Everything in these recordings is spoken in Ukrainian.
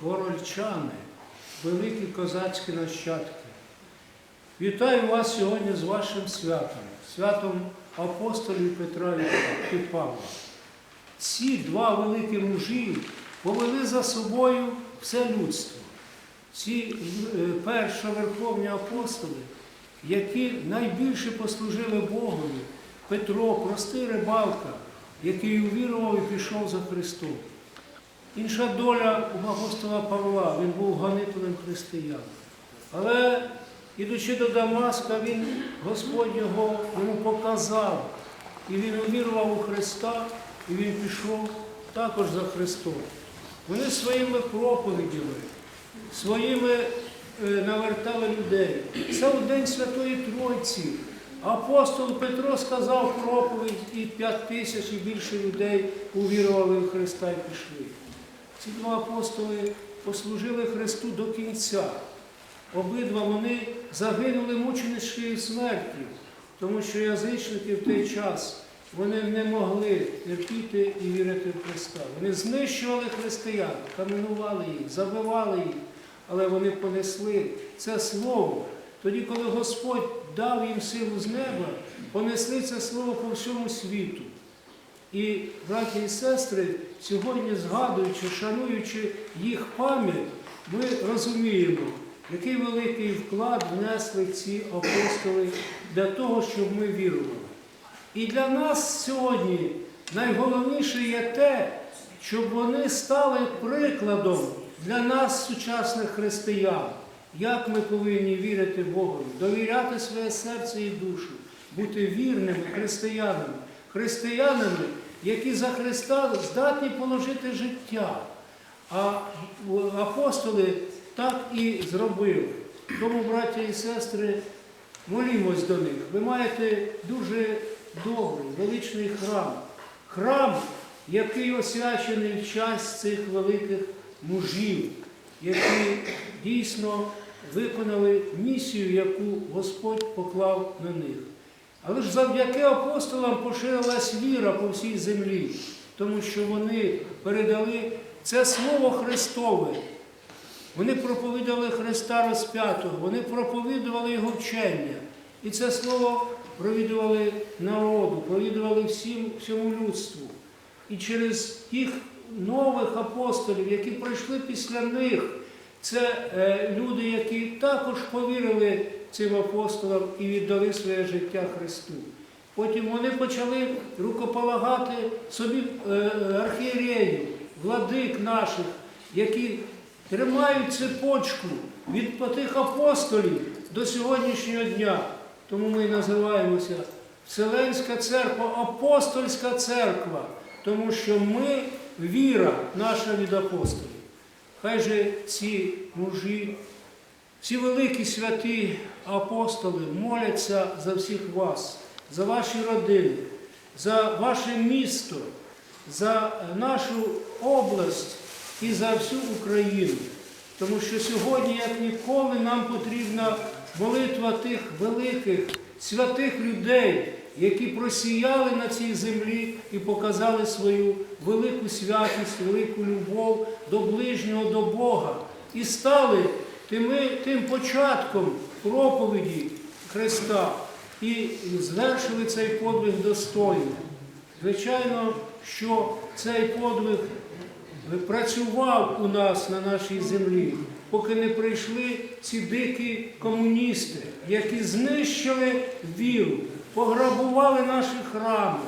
хворольчани, великі козацькі нащадки. Вітаю вас сьогодні з вашим святом, святом апостолів Петра і Павла. Ці два великі мужі повели за собою все людство. Ці першоверховні апостоли, які найбільше послужили Богові, Петро, простий рибалка, який увірував і пішов за Христом. Інша доля у апостола Павла, він був гонителем християн. Але, ідучи до Дамаска, Господь йому показав, і він увірував у Христа, і він пішов також за Христом. Вони своїми проповідями, своїми навертали людей. Це у День Святої Тройці. Апостол Петро сказав проповідь, і 5000 і більше людей увірували в Христа і пішли. Ці два апостоли послужили Христу до кінця. Обидва вони загинули мученицькою смертю, тому що язичники в той час вони не могли терпіти і вірити в Христа. Вони знищували християн, каменували їх, забивали їх, але вони понесли це слово. Тоді, коли Господь дав їм силу з неба, понесли це слово по всьому світу. І, браті і сестри, сьогодні згадуючи, шануючи їх пам'ять, ми розуміємо, який великий вклад внесли ці апостоли для того, щоб ми вірували. І для нас сьогодні найголовніше є те, щоб вони стали прикладом для нас, сучасних християн, як ми повинні вірити Богові, довіряти своє серце і душу, бути вірними християнами, християнами, які за Христа здатні положити життя. А апостоли так і зробили. Тому, браті і сестри, молімось до них. Ви маєте дуже добрий, величний храм. Храм, який освячений в честь цих великих мужів, які дійсно виконали місію, яку Господь поклав на них. Але ж завдяки апостолам поширилась віра по всій землі, тому що вони передали це Слово Христове. Вони проповідували Христа розп'ятого, вони проповідували Його вчення. І це Слово провідували народу, провідували всьому людству. І через тих нових апостолів, які прийшли після них, це люди, які також повірили цим апостолам і віддали своє життя Христу. Потім вони почали рукополагати собі архієреїв, владик наших, які тримають цепочку від тих апостолів до сьогоднішнього дня. Тому ми називаємося Вселенська церква, апостольська церква, тому що ми, віра наша від апостолів. Хай же ці мужі, ці великі святі апостоли моляться за всіх вас, за ваші родини, за ваше місто, за нашу область і за всю Україну. Тому що сьогодні, як ніколи, нам потрібна молитва тих великих, святих людей, які просіяли на цій землі і показали свою велику святість, велику любов до ближнього, до Бога. І стали тим початком проповіді Христа і звершили цей подвиг достойно. Звичайно, що цей подвиг працював у нас на нашій землі, поки не прийшли ці дикі комуністи, які знищили віру, пограбували наші храми,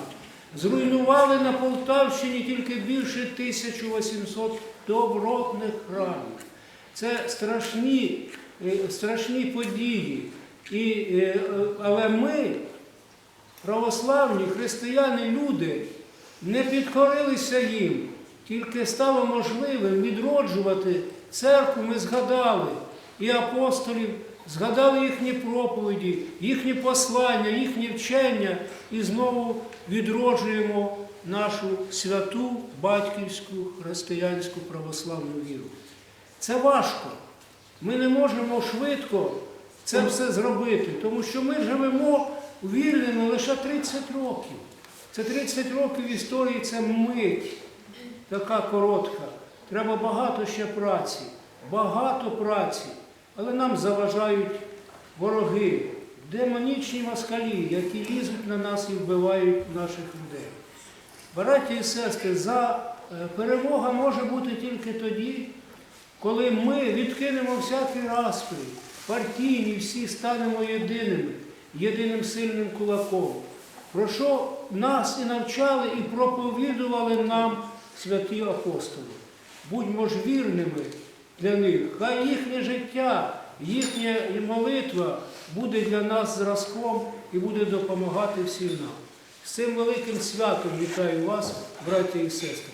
зруйнували на Полтавщині тільки більше 1800 добротних храмів. Це страшні події. Але ми, православні, християни, люди, не підкорилися їм. Тільки стало можливим відроджувати церкву, ми згадали і апостолів, згадали їхні проповіді, їхні послання, їхні вчення і знову відроджуємо нашу святу, батьківську, християнську православну віру. Це важко. Ми не можемо швидко це все зробити, тому що ми живемо вільними лише 30 років. Це 30 років історії, це мить така коротка. треба багато ще праці, багато праці, але нам заважають вороги, демонічні москалі, які лізуть на нас і вбивають наших людей. Браті і сестри, перемога може бути тільки тоді, коли ми відкинемо всякі распри, партійні, всі станемо єдиними, єдиним сильним кулаком. Про що нас і навчали, і проповідували нам святі апостоли. Будьмо ж вірними для них, хай їхнє життя, їхня молитва буде для нас зразком і буде допомагати всім нам. З цим великим святом вітаю вас, браті і сестри.